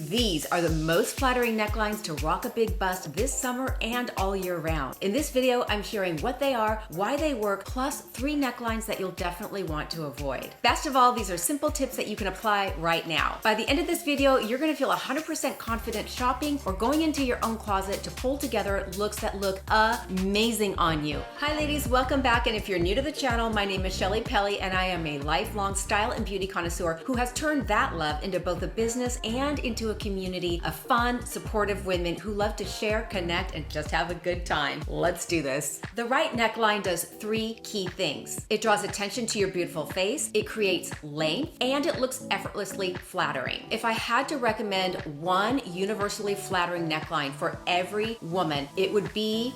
These are the most flattering necklines to rock a big bust this summer and all year round. In this video, I'm sharing what they are, why they work, plus 3 necklines that you'll definitely want to avoid. Best of all, these are simple tips that you can apply right now. By the end of this video, you're gonna feel 100% confident shopping or going into your own closet to pull together looks that look amazing on you. Hi ladies, welcome back. And if you're new to the channel, my name is Shelli Pelly and I am a lifelong style and beauty connoisseur who has turned that love into both a business and into a community of fun, supportive women who love to share, connect, and just have a good time. Let's do this. The right neckline does 3 key things. It draws attention to your beautiful face, it creates length, and it looks effortlessly flattering. If I had to recommend one universally flattering neckline for every woman, it would be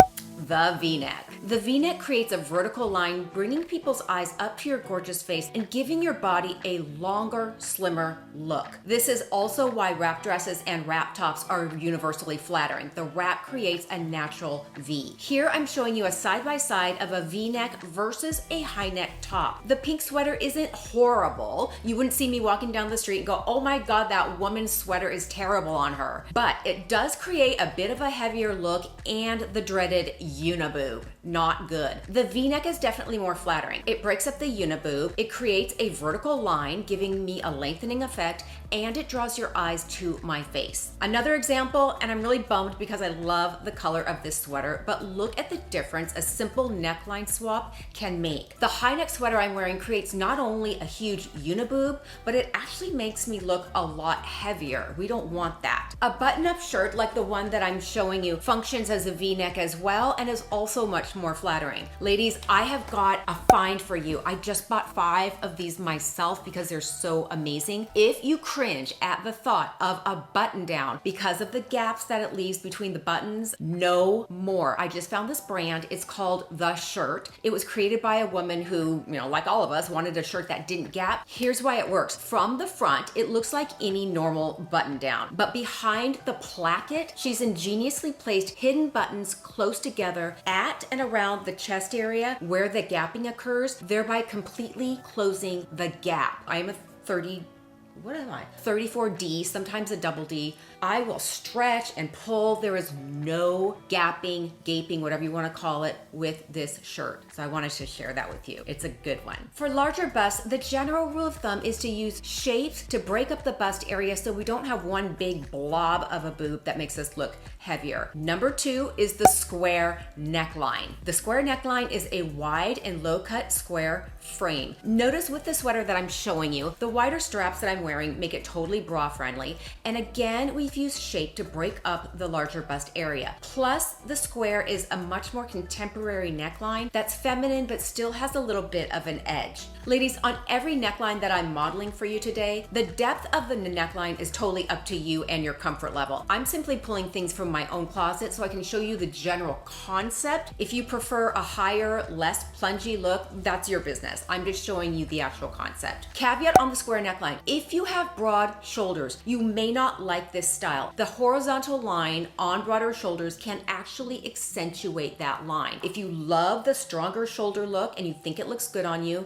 the V-neck. The V-neck creates a vertical line, bringing people's eyes up to your gorgeous face and giving your body a longer, slimmer look. This is also why wrap dresses and wrap tops are universally flattering. The wrap creates a natural V. Here I'm showing you a side-by-side of a V-neck versus a high neck top. The pink sweater isn't horrible. You wouldn't see me walking down the street and go, oh my God, that woman's sweater is terrible on her. But it does create a bit of a heavier look and the dreaded uniboob. Not good. The V-neck is definitely more flattering. It breaks up the uniboob, it creates a vertical line, giving me a lengthening effect, and it draws your eyes to my face. Another example, and I'm really bummed because I love the color of this sweater, but look at the difference a simple neckline swap can make. The high neck sweater I'm wearing creates not only a huge uniboob, but it actually makes me look a lot heavier. We don't want that. A button-up shirt like the one that I'm showing you functions as a V-neck as well and is also much more flattering. Ladies, I have got a find for you. I just bought 5 of these myself because they're so amazing. If you cringe at the thought of a button down because of the gaps that it leaves between the buttons, no more. I just found this brand. It's called The Shirt. It was created by a woman who, like all of us, wanted a shirt that didn't gap. Here's why it works. From the front, it looks like any normal button down, but behind the placket, she's ingeniously placed hidden buttons close together at and around the chest area where the gapping occurs, thereby completely closing the gap. I am a 34D, sometimes a double D. I will stretch and pull. There is no gapping, gaping, whatever you want to call it, with this shirt. So I wanted to share that with you. It's a good one. For larger busts, the general rule of thumb is to use shapes to break up the bust area so we don't have one big blob of a boob that makes us look heavier. Number 2 is the square neckline. The square neckline is a wide and low cut square frame. Notice with the sweater that I'm showing you, the wider straps that I'm wearing make it totally bra friendly. And again, we've used shape to break up the larger bust area. Plus, the square is a much more contemporary neckline that's feminine but still has a little bit of an edge. Ladies, on every neckline that I'm modeling for you today, the depth of the neckline is totally up to you and your comfort level. I'm simply pulling things from my own closet so I can show you the general concept. If you prefer a higher, less plungy look, that's your business. I'm just showing you the actual concept. Caveat on the square neckline. If you have broad shoulders, you may not like this style. The horizontal line on broader shoulders can actually accentuate that line. If you love the stronger shoulder look and you think it looks good on you,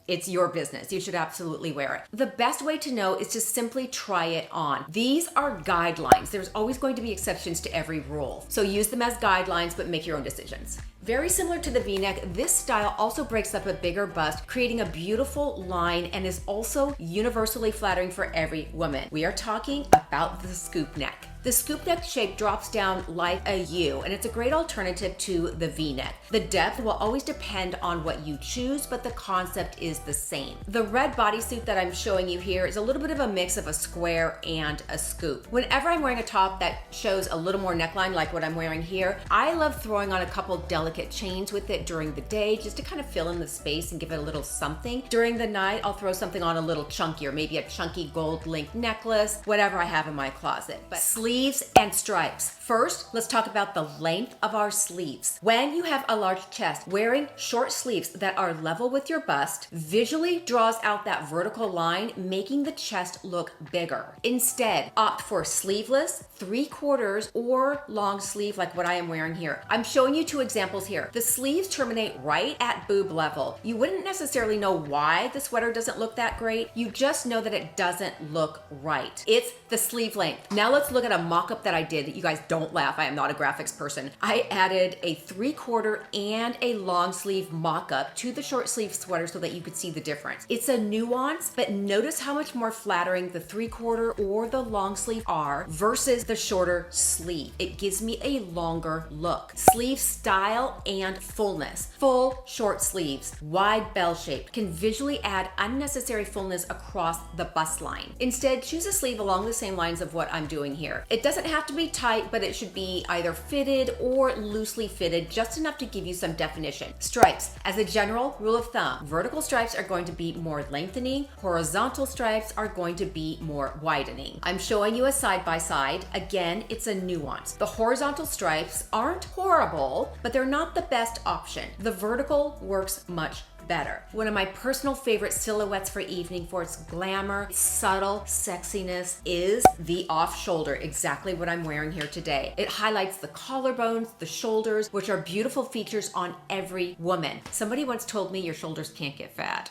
it's your business. You should absolutely wear it. The best way to know is to simply try it on. These are guidelines. There's always going to be exceptions to every rule. So use them as guidelines, but make your own decisions. Very similar to the V-neck, this style also breaks up a bigger bust, creating a beautiful line and is also universally flattering for every woman. We are talking about the scoop neck. The scoop neck shape drops down like a U, and it's a great alternative to the V-neck. The depth will always depend on what you choose, but the concept is the same. The red bodysuit that I'm showing you here is a little bit of a mix of a square and a scoop. Whenever I'm wearing a top that shows a little more neckline like what I'm wearing here, I love throwing on a couple delicate chains with it during the day just to kind of fill in the space and give it a little something. During the night, I'll throw something on a little chunkier, maybe a chunky gold link necklace, whatever I have in my closet. But sleeves and stripes. First, let's talk about the length of our sleeves. When you have a large chest, wearing short sleeves that are level with your bust visually draws out that vertical line, making the chest look bigger. Instead, opt for sleeveless, 3/4 or long sleeve like what I am wearing here. I'm showing you 2 examples examples here. The sleeves terminate right at boob level. You wouldn't necessarily know why the sweater doesn't look that great. You just know that it doesn't look right. It's the sleeve length. Now let's look at a mock-up that I did. You guys don't laugh, I am not a graphics person. I added a 3/4 and a long sleeve mock-up to the short sleeve sweater so that you could see the difference. It's a nuance, but notice how much more flattering the 3/4 or the long sleeve are versus the shorter sleeve. It gives me a longer look. Sleeve style and fullness. Full short sleeves, wide bell shape, can visually add unnecessary fullness across the bust line. Instead, choose a sleeve along the same lines of what I'm doing here. It doesn't have to be tight, but it should be either fitted or loosely fitted, just enough to give you some definition. Stripes. As a general rule of thumb, vertical stripes are going to be more lengthening, horizontal stripes are going to be more widening. I'm showing you a side by side. Again, it's a nuance. The horizontal stripes aren't horrible, but they're not the best option. The vertical works much better. One of my personal favorite silhouettes for evening for its glamour, subtle sexiness is the off shoulder, exactly what I'm wearing here today. It highlights the collarbones, the shoulders, which are beautiful features on every woman. Somebody once told me your shoulders can't get fat.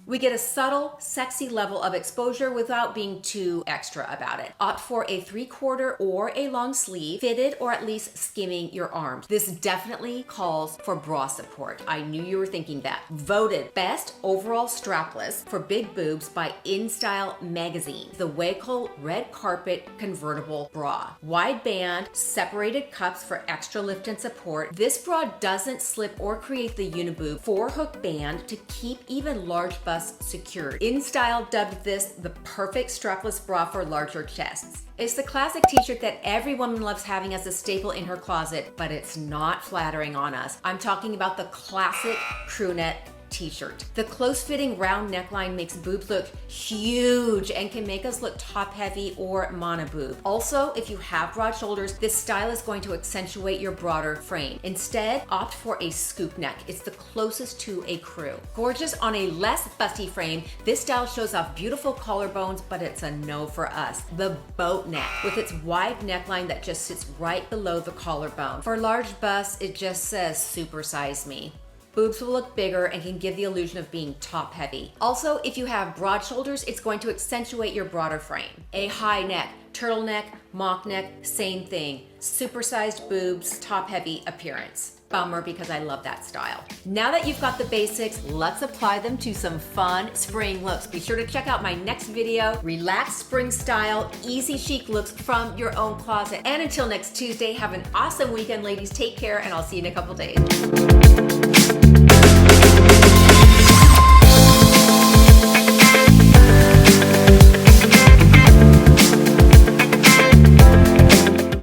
We get a subtle, sexy level of exposure without being too extra about it. Opt for a 3/4 or a long sleeve, fitted or at least skimming your arms. This definitely calls for bra support. I knew you were thinking that. Voted best overall strapless for big boobs by InStyle magazine. The Waco red carpet convertible bra. Wide band, separated cups for extra lift and support. This bra doesn't slip or create the uniboob. 4-hook band to keep even large busts secured. InStyle dubbed this the perfect strapless bra for larger chests. It's the classic t-shirt that every woman loves having as a staple in her closet, but it's not flattering on us. I'm talking about the classic crew neck t-shirt. The close-fitting round neckline makes boobs look huge and can make us look top-heavy or monoboob. Also, if you have broad shoulders, this style is going to accentuate your broader frame. Instead, opt for a scoop neck. It's the closest to a crew. Gorgeous on a less busty frame, this style shows off beautiful collarbones, but it's a no for us. The boat neck, with its wide neckline that just sits right below the collarbone. For large busts, it just says supersize me. Boobs will look bigger and can give the illusion of being top heavy. Also, if you have broad shoulders, it's going to accentuate your broader frame. A high neck, turtleneck, mock neck, same thing. Supersized boobs, top heavy appearance. Bummer because I love that style. Now that you've got the basics, let's apply them to some fun spring looks. Be sure to check out my next video, relaxed spring style, easy chic looks from your own closet. And until next Tuesday, have an awesome weekend, ladies. Take care, and I'll see you in a couple days.